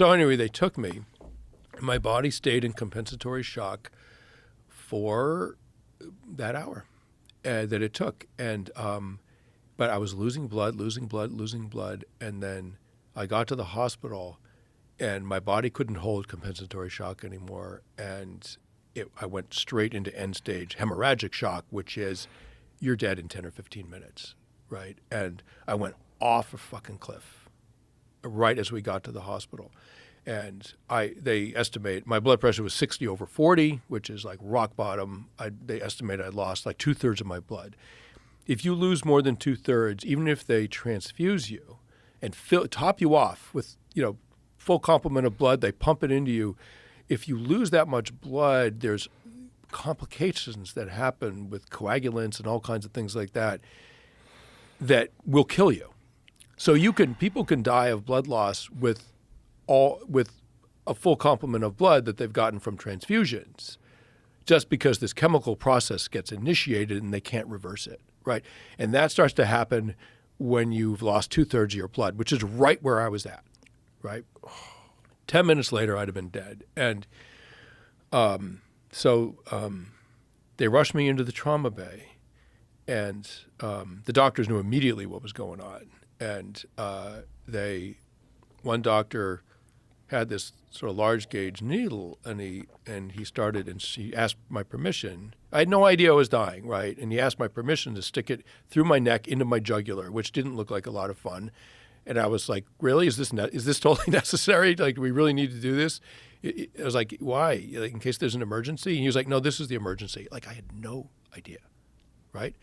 So anyway, they took me. My body stayed in compensatory shock for that hour that it took. And but I was losing blood, and then I got to the hospital, and my body couldn't hold compensatory shock anymore, and I went straight into end-stage hemorrhagic shock, which is you're dead in 10 or 15 minutes, right? And I went off a fucking cliff right as we got to the hospital. And they estimate my blood pressure was 60/40, which is like rock bottom. They estimate I lost like 2/3 of my blood. If you lose more than 2/3, even if they transfuse you and top you off with full complement of blood, they pump it into you. If you lose that much blood, there's complications that happen with coagulants and all kinds of things like that that will kill you. So people can die of blood loss with a full complement of blood that they've gotten from transfusions, just because this chemical process gets initiated and they can't reverse it, right? And that starts to happen when you've lost 2/3 of your blood, which is right where I was at, right? 10 minutes later, I'd have been dead. And so they rushed me into the trauma bay, and the doctors knew immediately what was going on. And one doctor had this sort of large gauge needle, and he asked my permission. I had no idea I was dying, right? And he asked my permission to stick it through my neck into my jugular, which didn't look like a lot of fun. And I was like, really? Is this totally necessary? Like, do we really need to do this? I was like, why? Like, in case there's an emergency? And he was like, no, this is the emergency. Like, I had no idea, right?